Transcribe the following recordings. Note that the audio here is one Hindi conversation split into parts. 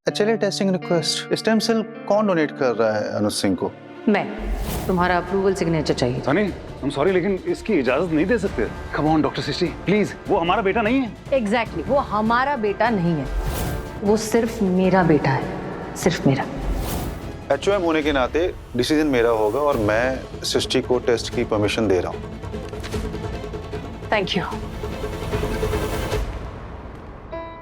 चलिए टेस्टिंग रिक्वेस्ट। स्टेम सेल कौन डोनेट कर रहा है अनुज सिंह को? मैं। तुम्हारा अप्रूवल सिग्नेचर चाहिए। सनी, I'm sorry, लेकिन इसकी इजाजत नहीं दे सकते। Come on, doctor Srishti, please. वो हमारा बेटा नहीं है। एग्जैक्टली, वो हमारा बेटा नहीं है, वो सिर्फ मेरा बेटा है, सिर्फ मेरा। HOM होने के नाते डिसीजन मेरा होगा और मैं सृष्टि को टेस्ट की परमिशन दे रहा हूँ। Thank you.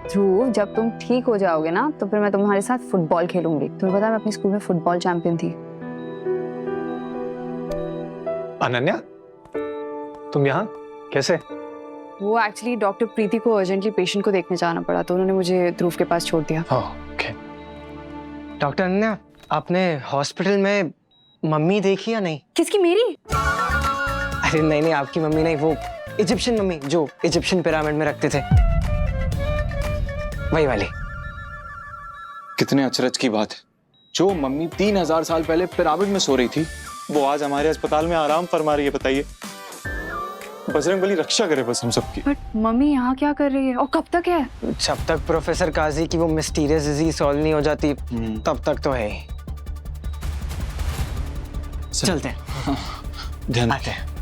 ध्रुव, जब तुम ठीक हो जाओगे ना तो फिर मैं तुम्हारे साथ फुटबॉल खेलूंगी। तुम्हें पता है मैं अपने स्कूल में फुटबॉल चैंपियन थी। अनन्या, तुम यहाँ कैसे? वो एक्चुअली डॉक्टर प्रीति को अर्जेंटली पेशेंट को देखने जाना पड़ा तो उन्होंने मुझे ध्रुव के पास छोड़ दिया। ओके। डॉक्टर अनन्या, आपने हॉस्पिटल में मम्मी देखी या नहीं? किसकी? मेरी? अरे नहीं नहीं, आपकी मम्मी नहीं, वो इजिप्शियन मम्मी जो इजिप्शियन पिरामिड में रखते थे, वही वाली। कितने अचरज की बात है, जो मम्मी 3000 साल पहले पिरामिड में सो रही थी वो आज हमारे अस्पताल में आराम फरमा रही है। बताइए, बजरंगबली रक्षा करे बस हम सबकी। बट मम्मी यहाँ क्या कर रही है और कब तक है? जब तक प्रोफेसर काजी की वो मिस्टीरियस डिजीज सॉल्व नहीं हो जाती तब तक तो है ही। चलते हैं, ध्यान आते हैं।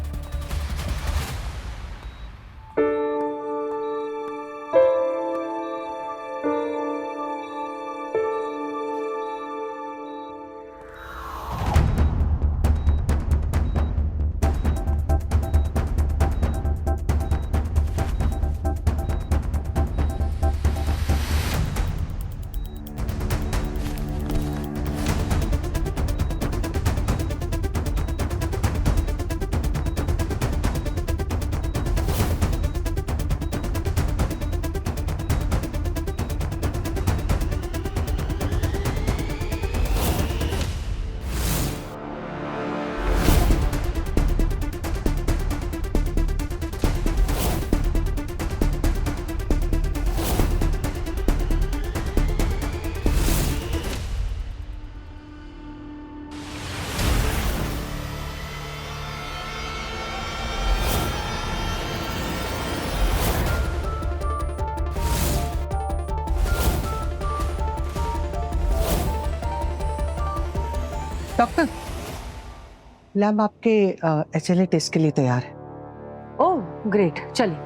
डॉक्टर, लैब आपके HLA टेस्ट के लिए तैयार है। ओह ग्रेट, चलिए।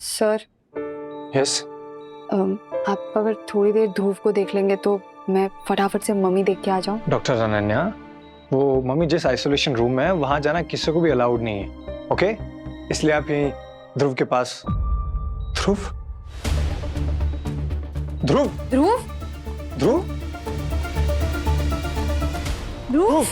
Sir, yes. आप अगर थोड़ी देर ध्रुव को देख लेंगे तो मैं फटाफट से मम्मी देख के आ जाऊं। डॉक्टर अनन्या, वो मम्मी जिस आइसोलेशन रूम में है वहां जाना किसी को भी अलाउड नहीं है, ओके? इसलिए आप यहीं ध्रुव के पास। ध्रुव? ध्रुव? ध्रुव? ध्रुव? ध्रुव?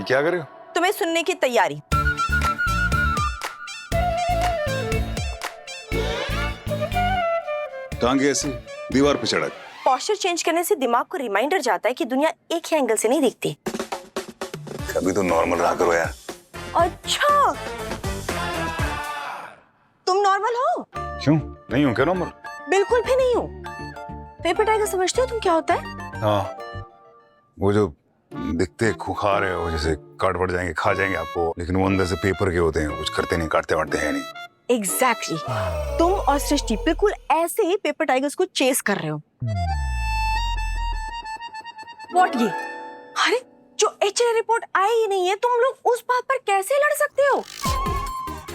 क्या कर रहे हो? तुम्हें सुनने की तैयारी। टांगे ऐसी दीवार पे चढ़ा। पोस्चर चेंज करने से दिमाग को रिमाइंडर जाता है कि दुनिया एक ही एंगल से नहीं दिखती। कभी तो नॉर्मल रहा करो यार। अच्छा, तुम नॉर्मल हो? क्यों नहीं हूँ? क्या नॉर्मल? बिल्कुल भी नहीं हूँ। पेपर टाइगर समझते हो तुम क्या होता है? हाँ, वो जो दिखते खुखार है, वो जैसे काट पड़ जाएंगे, खा जाएंगे आपको, लेकिन वो अंदर से पेपर के होते हैं, कुछ करते नहीं, काटते वाटते हैं नहीं। एग्जैक्टली। तुम और सृष्टि बिल्कुल ऐसे ही पेपर टाइगर्स को चेस कर रहे हो। व्हाट ये? अरे जो HLA रिपोर्ट आई ही नहीं है, तुम लोग उस बात पर कैसे लड़ सकते हो?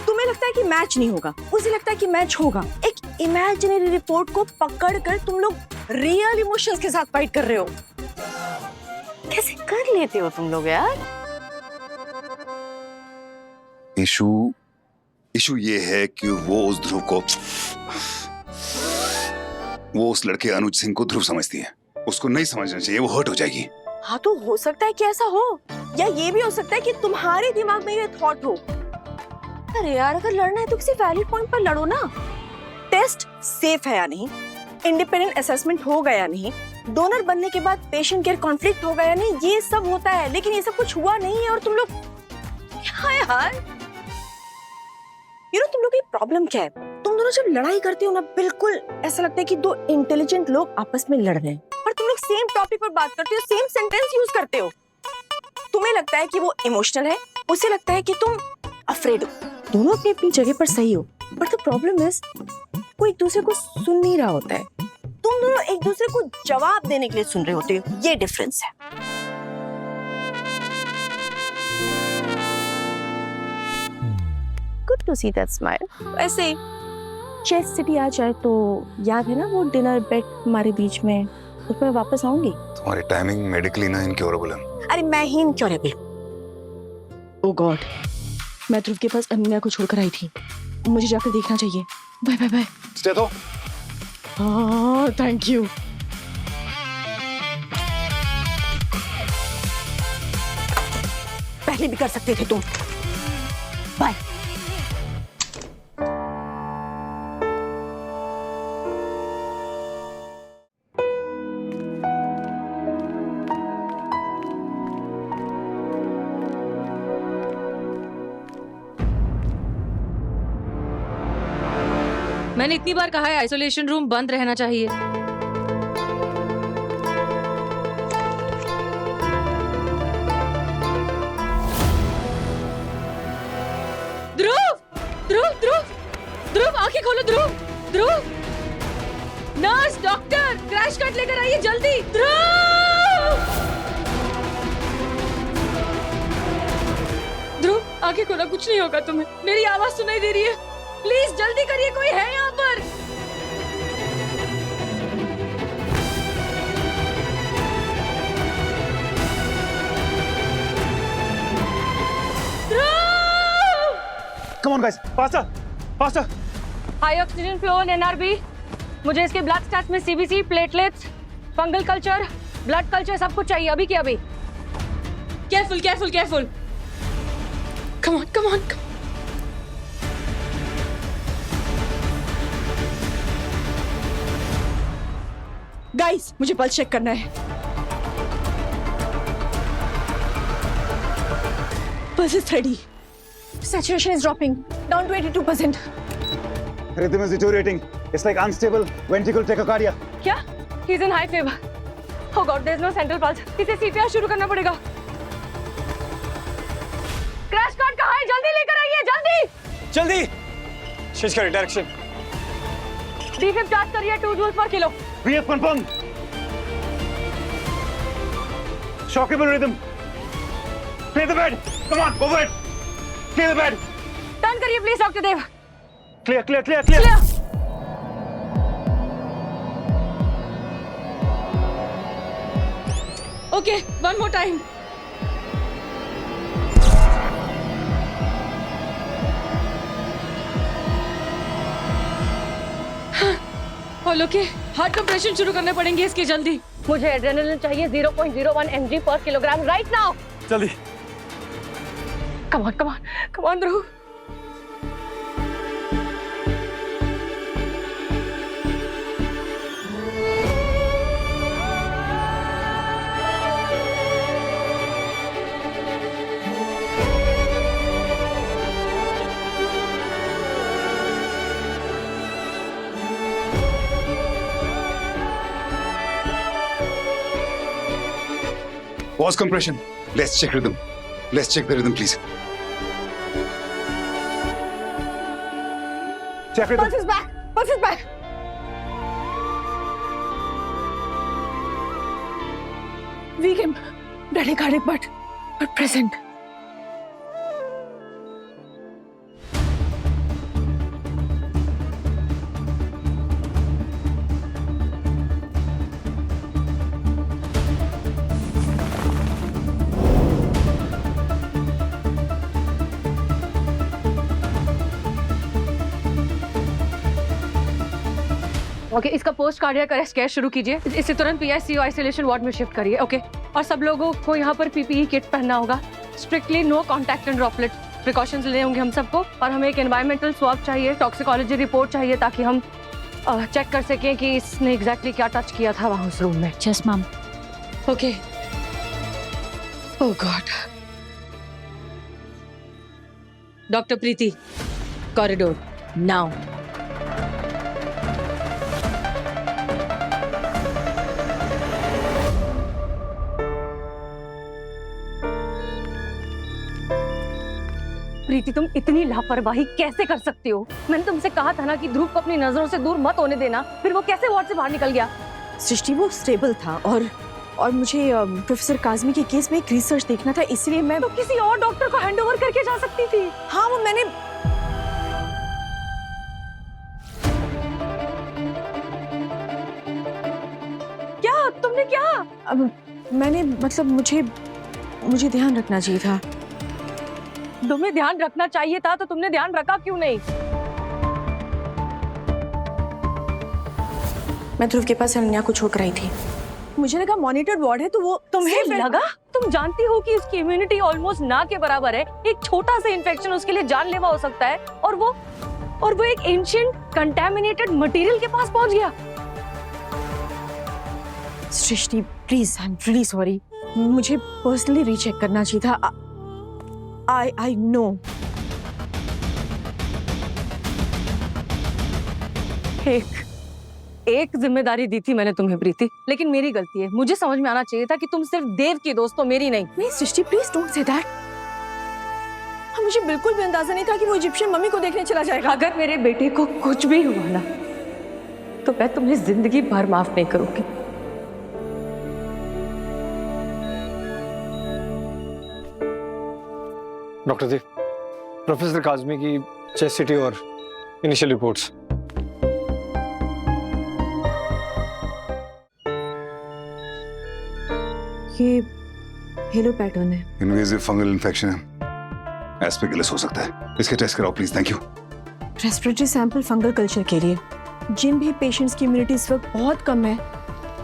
तुम्हें लगता है कि मैच नहीं होगा, उसे लगता है कि मैच होगा। एक इमेजिनरी रिपोर्ट को पकड़कर तुम लोग रियल इमोशंस के साथ फाइट कर रहे हो। कैसे कर लेते हो तुम लोग यार? इशू ये है कि वो उस ध्रुव को, वो उस लड़के अनुज सिंह को ध्रुव समझती है। उसको नहीं समझना चाहिए, वो हर्ट हो जाएगी। हाँ तो हो सकता है कि ऐसा हो, या ये भी हो सकता है कि तुम्हारे दिमाग में ये थॉट हो। अरे यार, अगर लड़ना है तो किसी वैलिड पॉइंट पर लड़ो ना। टेस्ट सेफ है या नहीं, इंडिपेंडेंट असेसमेंट हो गया या नहीं, डोनर बनने के बाद पेशेंट केयर कॉन्फ्लिक्ट हो गया या नहीं, ये सब होता है। लेकिन ये सब कुछ हुआ नहीं है और तुम लोग क्या यार, तुम लोग की प्रॉब्लम क्या है? तुम दोनों जब लड़ाई करते हो ना, बिल्कुल ऐसा लगता है कि दो इंटेलिजेंट लोग आपस में लड़ रहे हैं, पर तुम लोग सेम टॉपिक पर बात करते हो, सेम सेंटेंस यूज करते हो। तुम्हें लगता है कि वो इमोशनल है, उसे लगता है कि तुम अफ्रेड हो। दोनों अपनी अपनी जगह पर सही हो, बट द प्रॉब्लम इज वो एक दूसरे को सुन नहीं रहा होता है। तुम दोनों एक दूसरे को जवाब देने के लिए सुन रहे होते हो, ये डिफरेंस है। Good to see that smile. ऐसे चेस सिटी आ जाए तो याद है ना वो डिनर बेट हमारे बीच में, उसमें वापस आऊंगी। तुम्हारी टाइमिंग मेडिकली ना इनक्योरेबल है। अरे मैं ही इनक्योरेबल? ओह गॉड, मैं ध्रुव के पास अमीना को छोड़कर आई थी, मुझे जाकर देखना चाहिए। Bye bye bye. स्टे तो हाँ थैंक यू। पहले भी कर सकते थे तुम। बाय। मैंने इतनी बार कहा है आइसोलेशन रूम बंद रहना चाहिए। ध्रुव, ध्रुव, ध्रुव, ध्रुव, आंखें खोलो ध्रुव, ध्रुव। नर्स, डॉक्टर, क्रैश कार्ट लेकर आइए जल्दी। ध्रुव, ध्रुव, आंखें खोलो, कुछ नहीं होगा तुम्हें। मेरी आवाज सुनाई दे रही है, प्लीज जल्दी करिए, कोई है यहाँ पर। Come on guys, faster faster. High oxygen flow in NRB. मुझे इसके ब्लड स्टैट्स में CBC, platelets, fungal culture, blood culture सब कुछ चाहिए अभी के अभी। Careful careful careful. Come on come on. Guys, मुझे पल्स चेक करना है। Pulse is 30। Saturation is dropping down to 82%। Rhythm is deteriorating. It's like unstable ventricular tachycardia. क्या? He's in high fever. Oh God, there's no central pulse. इसे CPR शुरू करना पड़ेगा। क्रैश कार्ट कहाँ है? जल्दी लेकर आइए, जल्दी। जल्दी। शीश करिए डायरेक्शन। D5 चार्ज करिए 2 joules per kilo। We have confirmed. Shockable rhythm. Clear the bed. Come on, go for it. Clear the bed. Turn करिए please doctor Dev. Clear, clear, clear, clear. Clear. Okay, one more time. All okay. Heart compression शुरू करने पड़ेंगे इसके जल्दी। मुझे एड्रेनलिन चाहिए 0.01 mg पर किलोग्राम राइट नाउ। जल्दी। Come on come on come on Dhruv. Pause compression. Let's check rhythm. Let's check the rhythm, please. Check rhythm. Pulse is back. Pulse is back. Weak him. Bradycardic, but but present. Okay, इसका पोस्ट कार्डियक अरेस्ट केयर शुरू कीजिए। इसे तुरंत पीआईसीयू आइसोलेशन वार्ड में शिफ्ट करिए। ओके, और सब लोगों को यहाँ पर पीपीई किट पहनना होगा। Strictly no contact and droplet precautions लेने होंगे हम सबको। और हमें एक एनवायरमेंटल स्वैब चाहिए, टॉक्सिकोलॉजी रिपोर्ट चाहिए, ताकि हम चेक कर सकें कि इसने एग्जैक्टली क्या टच किया था वहाँ उस रूम में। Yes ma'am. ओके, ओह गॉड। डॉक्टर प्रीति, कॉरिडोर नाउ। प्रीति, तुम इतनी लापरवाही कैसे कर सकती हो? मैंने तुमसे कहा था ना कि ध्रुव को अपनी नजरों से दूर मत होने देना। फिर वो कैसे वार्ड से बाहर निकल गया? सृष्टि, वो स्टेबल था और मुझे प्रोफेसर काज़मी के केस में एक रिसर्च देखना था, इसलिए मैं तो किसी और डॉक्टर को हैंड ओवर करके जा सकती थी। हाँ, वो मैंने क्या तुमने क्या? अब मैंने मतलब मुझे ध्यान रखना चाहिए था। तुम्हें ध्यान रखना चाहिए था तो तुमने ध्यान रखा क्यों नहीं? मैं ध्रुव के पास अनन्या को छोड़कर आई थी। मुझे लगा मॉनिटर्ड वार्ड है तो वो तुम्हें लगा? तुम जानती हो कि उसकी इम्यूनिटी ऑलमोस्ट ना के बराबर है। एक छोटा सा इन्फेक्शन उसके लिए जानलेवा हो सकता है, और वो एक एंशिएंट कंटामिनेटेड मटेरियल के पास पहुंच गया। Srishti, please, I am really sorry. मुझे पर्सनली रीचेक करना चाहिए था। I know. एक जिम्मेदारी दी थी मैंने तुम्हें प्रीति, लेकिन मेरी गलती है। मुझे समझ में आना चाहिए था कि तुम सिर्फ देव की दोस्त हो, मेरी नहीं। नहीं सृष्टि, प्लीज डोंट से दैट। मुझे बिल्कुल भी अंदाजा नहीं था कि वो इजिप्शियन मम्मी को देखने चला जाएगा। अगर मेरे बेटे को कुछ भी हुआ ना, तो मैं तुम्हें जिंदगी भर माफ नहीं करूंगी। डॉक्टर देव, प्रोफेसर काज़मी की चेस्ट सिटी और इनिशियल रिपोर्ट्स। ये हेलो पैटर्न है। इन्वेजिव फंगल इन्फेक्शन है, एस्पेगुलस हो सकता है। इसके टेस्ट कराओ please, thank you. Respiratory sample fungal culture के लिए। जिन भी पेशेंट्स की इम्यूनिटी इस वक्त बहुत कम है,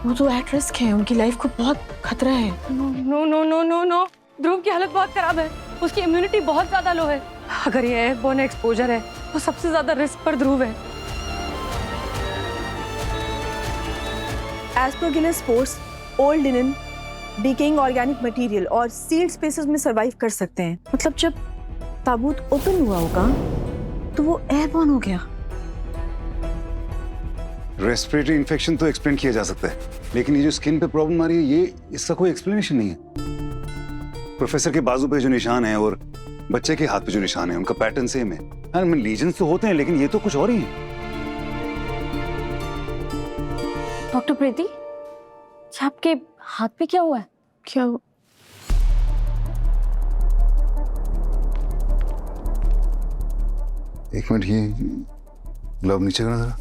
वो तो एट रिस्क है, उनकी लाइफ को बहुत खतरा है। No no no no no, Dhruv की हालत बहुत खराब है। उसकी इम्यूनिटी बहुत ज्यादा लो है। अगर ये एयरबोर्न एक्सपोजर है तो सबसे ज्यादा रिस्क पर ध्रुव है। Aspergillus spores old linen, decaying organic material और सील्ड स्पेसेस में सरवाइव कर सकते हैं। मतलब जब ताबूत ओपन हुआ होगा तो वो एयरबोर्न हो गया। रेस्पिरेटरी इन्फेक्शन तो एक्सप्लेन किया जा सकता है, लेकिन ये जो स्किन पे प्रॉब्लम आ रही है, ये इसका कोई एक्सप्लेनेशन नहीं है। प्रोफेसर के बाजू पे जो निशान है और बच्चे के हाथ पे जो निशान है, उनका पैटर्न सेम है। लीजन्स तो होते हैं, लेकिन ये तो कुछ और ही है। डॉक्टर प्रीति, आपके हाथ पे क्या हुआ है? क्या एक मिनट, ये ग्लव नीचे करना जरा।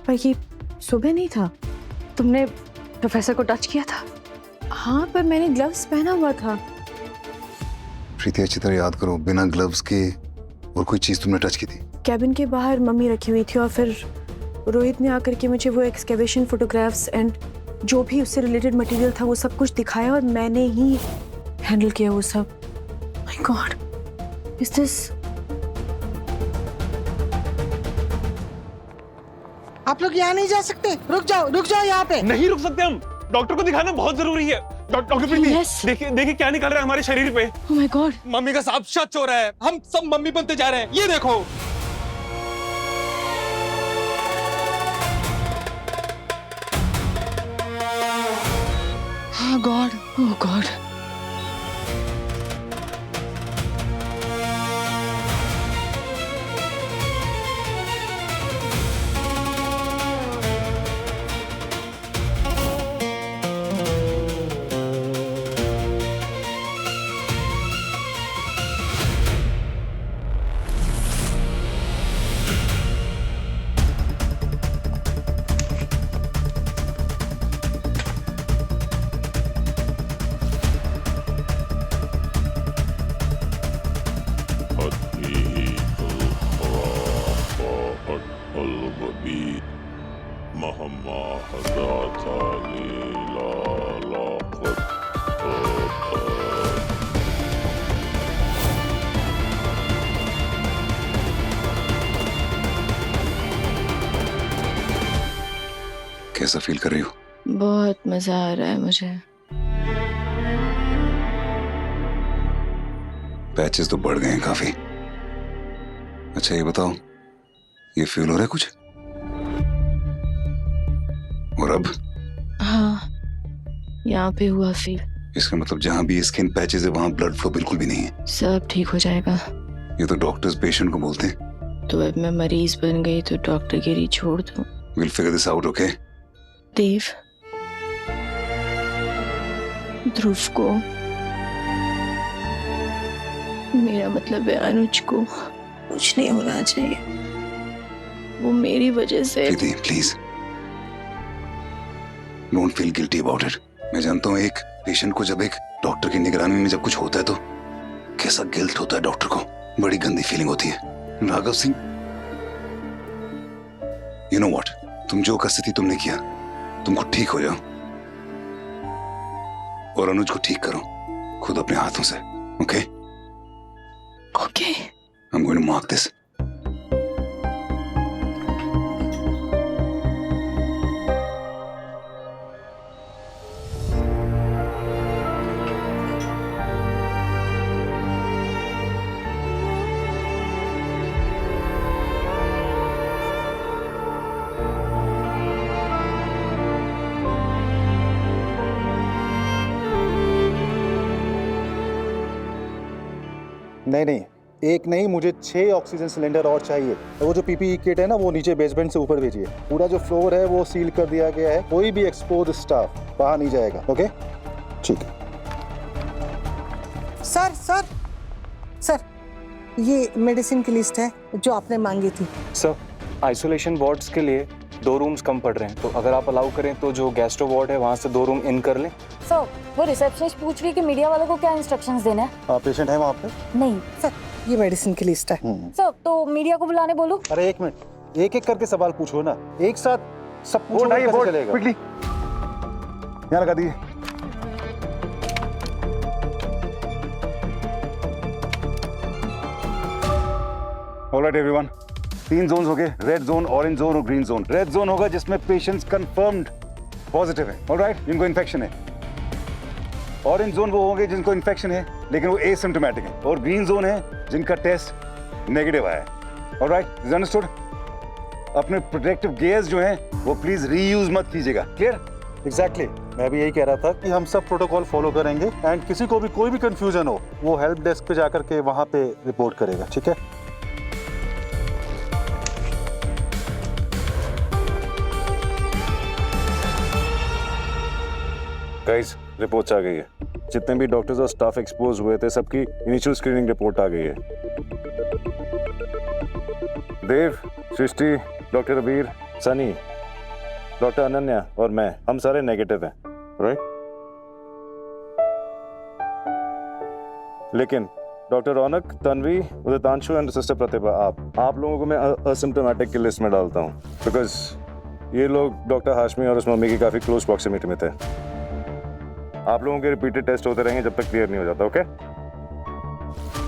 पर ये सुबह नहीं था। तुमने प्रोफेसर को टच किया था? हाँ, पर मैंने ग्लव्स पहना हुआ था। प्रीति, अच्छी तरह याद करो, बिना ग्लव्स के और कोई चीज तुमने टच की थी? कैबिन के बाहर मम्मी रखी हुई थी और फिर रोहित ने आकर के मुझे वो एक्सकेवेशन फोटोग्राफ्स एंड जो भी उससे रिलेटेड मटेरियल था वो सब कुछ दिखाया और मैंने ही हैंडल किया वो सब। My God, is this? आप लोग यहाँ नहीं जा सकते, रुक जाओ यहाँ पे। नहीं रुक सकते हम, डॉक्टर को दिखाना बहुत जरूरी है। डॉक्टर प्रीति, देखिए क्या निकल रहा है हमारे शरीर पे। ओह माय गॉड, मम्मी का सांप सच हो रहा है। हम सब मम्मी बनते जा रहे हैं, ये देखो। हाँ गॉड, ओह गॉड। कैसा फील कर रही हो? बहुत मजा आ रहा है मुझे। पैचेस तो बढ़ गए हैं काफी। अच्छा ये बताओ, ये फील हो रहा है कुछ? और अब? हाँ, यहाँ पे हुआ फील। इसका मतलब जहां भी स्किन पैचेस है वहां ब्लड फ्लो बिल्कुल भी नहीं है। सब ठीक हो जाएगा। ये तो डॉक्टर्स पेशेंट को बोलते हैं। तो अब मैं मरीज बन गई तो डॉक्टरगिरी छोड़ दूं। We'll figure this out, okay? देव, ध्रुव को, मेरा मतलब है अनुज को कुछ नहीं होना चाहिए। वो मेरी वजह से। Preeti, please don't feel guilty about it. मैं जानता हूँ एक पेशेंट को जब एक डॉक्टर की निगरानी में जब कुछ होता है तो कैसा गिल्ट होता है डॉक्टर को, बड़ी गंदी फीलिंग होती है। Raghav Singh, you know what, तुम जो कसरती तुमने किया, तुमको ठीक हो जाओ और अनुज को ठीक करो खुद अपने हाथों से, okay? Okay. I'm going to mark this. नहीं, एक नहीं, मुझे 6 ऑक्सीजन सिलेंडर और चाहिए। वो जो पीपीई किट है ना, वो नीचे बेसमेंट से ऊपर भेजिए। पूरा जो फ्लोर है वो सील कर दिया गया है, कोई भी एक्सपोज स्टाफ बाहर नहीं जाएगा, ओके? ठीक है। सर सर सर, ये मेडिसिन की लिस्ट है जो आपने मांगी थी। सर, आइसोलेशन वार्ड्स के लिए 2 रूम्स कम पड़ रहे हैं, तो अगर आप अलाउ करें तो जो गैस्ट्रो वार्ड है वहाँ से 2 रूम इन कर लें। सर, वो रिसेप्शनिस्ट पूछ रही कि मीडिया वालों को क्या इंस्ट्रक्शंस देना है। पेशेंट है वहाँ पे? नहीं सर, ये मेडिसिन की लिस्ट है। सर, तो मीडिया को बुलाने बोलो। अरे एक मिनट, एक करके सवाल पूछो ना, एक साथ सब पूछो कैसे चलेगा? क्विकली यहाँ लगा दिए। ऑलराइट एवरीवन, 3 जोन्स हो गए, रेड जोन, ऑरेंज जोन और ग्रीन जोन। रेड जोन होगा जिसमें पेशेंट्स कंफर्म्ड पॉजिटिव है, ऑलराइट, जिनको इन्फेक्शन है। ऑरेंज जोन वो होंगे जिनको इन्फेक्शन है लेकिन वो एसिम्प्टोमेटिक है, और ग्रीन जोन है जिनका टेस्ट नेगेटिव आया है, ऑलराइट, इज अंडरस्टूड? अपने प्रोटेक्टिव गियर्स जो हैं वो प्लीज रीयूज मत कीजिएगा, क्लियर? एग्जैक्टली, मैं भी यही कह रहा था कि हम सब प्रोटोकॉल फॉलो करेंगे एंड किसी को भी कोई भी कंफ्यूजन हो वो हेल्प डेस्क पे जाकर के वहाँ पे रिपोर्ट करेगा, ठीक है? गाइस, रिपोर्ट्स आ गई है। जितने भी डॉक्टर्स और स्टाफ एक्सपोज हुए थे सबकी इनिशियल स्क्रीनिंग रिपोर्ट आ गई है। देव, सृष्टि, डॉक्टर रवीर, सनी, डॉक्टर अनन्या और मैं, हम सारे नेगेटिव हैं, राइट? लेकिन doctor Raunak, Tanvi, Uditanshu and sister Pratibha, आप लोगों को मैं असिम्प्टोमेटिक की लिस्ट में डालता हूँ बिकॉज ये लोग डॉक्टर हाशमी और उस मम्मी की काफी क्लोज प्रॉक्सिमिटी में थे। आप लोगों के रिपीटेड टेस्ट होते रहेंगे जब तक क्लियर नहीं हो जाता, ओके?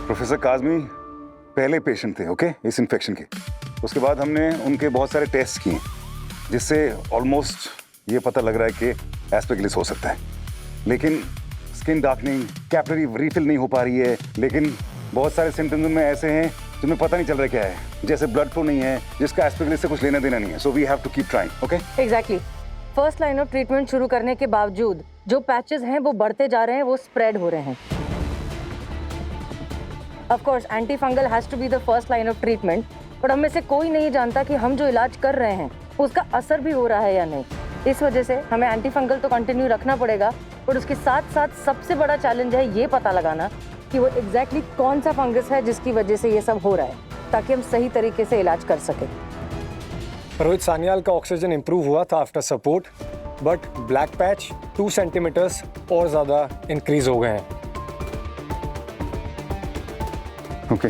प्रोफेसर काजमी पहले पेशेंट थे, ओके, इस इन्फेक्शन के। उसके बाद हमने उनके बहुत सारे टेस्ट किए जिससे ऑलमोस्ट ये पता लग रहा है कि एस्पेगलिस हो सकता है, लेकिन स्किन डार्कनिंग, कैपिलरी रीफिल नहीं हो पा रही है, लेकिन बहुत सारे सिम्टम्स में ऐसे हैं जिनमें पता नहीं चल रहा क्या है, जैसे ब्लड फ्लो नहीं है जिसका एस्पेगलिस से कुछ लेना देना नहीं है। So we have to keep trying, okay? Exactly. First line of treatment शुरू करने के बावजूद जो पैचेस हैं वो बढ़ते जा रहे हैं, वो स्प्रेड हो रहे हैं। Of course antifungal has to be the first line of treatment, but हम में से कोई नहीं जानता कि हम जो इलाज कर रहे हैं उसका असर भी हो रहा है या नहीं। इस वजह से हमें एंटी फंगल तो कंटिन्यू रखना पड़ेगा, बट उसके साथ साथ सबसे बड़ा चैलेंज है ये पता लगाना कि वो एग्जैक्टली कौन सा फंगस है जिसकी वजह से ये सब हो रहा है, ताकि हम सही तरीके से इलाज कर सकें। रोहित सान्याल का ऑक्सीजन इंप्रूव हुआ था after support, but black patch 2 centimetres और ज़्यादा इंक्रीज हो गए हैं। ओके।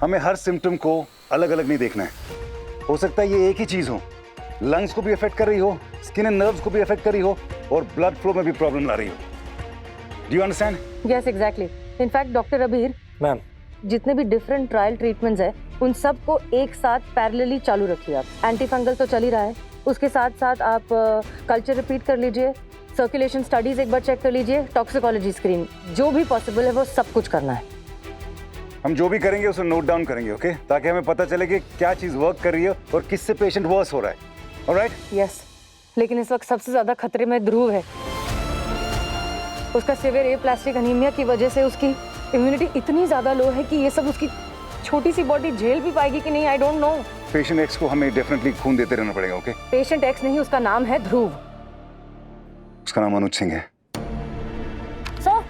हमें हर सिम्टम को अलग अलग नहीं देखना है। हो सकता है ये एक ही चीज हो, लंग्स को भी अफेक्ट कर रही हो, स्किन एंड नर्व्स को भी अफेक्ट कर रही हो और ब्लड फ्लो में भी प्रॉब्लम ला रही हो। Do you understand? Yes exactly. In fact doctor अबीर, मैम जितने भी डिफरेंट ट्रायल ट्रीटमेंट्स है उन सब को एक साथ पैरेलली चालू रखिए आप। एंटी फंगल तो चल ही रहा है, उसके साथ साथ आप कल्चर रिपीट कर लीजिए, सर्कुलेशन स्टडीज एक बार चेक कर लीजिए, टॉक्सिकोलॉजी स्क्रीन, जो भी पॉसिबल है वो सब कुछ करना है। हम जो भी करेंगे उसे नोट डाउन करेंगे, ओके? ताकि हमें पता चले कि क्या चीज वर्क कर रही है और किससे पेशेंट वर्स हो रहा है। ऑलराइट? यस, लेकिन इस वक्त सबसे ज्यादा खतरे में ध्रुव है। उसका सिवियर एप्लास्टिक अनीमिया की वजह से उसकी इम्यूनिटी इतनी ज्यादा लो है कि ये सब उसकी छोटी सी बॉडी झेल भी पाएगी कि नहीं, I don't know. Patient x को हमें डेफिनेटली खून देते रहना पड़ेगा, ओके? पेशेंट एक्स नहीं, उसका नाम है ध्रुव। उसका नाम अनुज सिंह है। सर,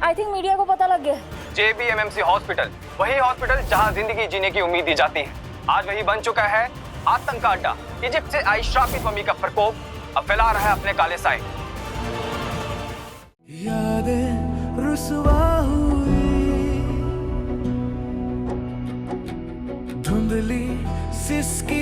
आई थिंक मीडिया को पता लग गया। JBMMC हॉस्पिटल, वही हॉस्पिटल जहां जिंदगी जीने की उम्मीद दी जाती है, आज वही बन चुका है आतंक का अड्डा। इजिप्ट से आई श्रापित मम्मी का प्रकोप अब फैला रहा है अपने काले साए। यादें रुसवा हुई, धुंधली सिसकी